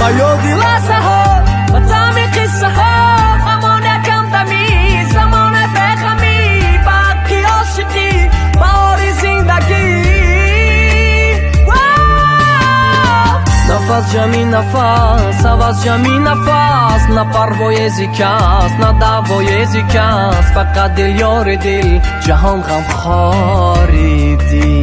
با یادی لحظه ها و تعم قصه ها غمان یکم تمیز زمان بخمی باقی عاشقی بهار زندگی نفس جمعی نفس عوض جمعی نفس نه پروایزی کس نه دوایزی کس فقط دل یار دل جهان غم خاری دی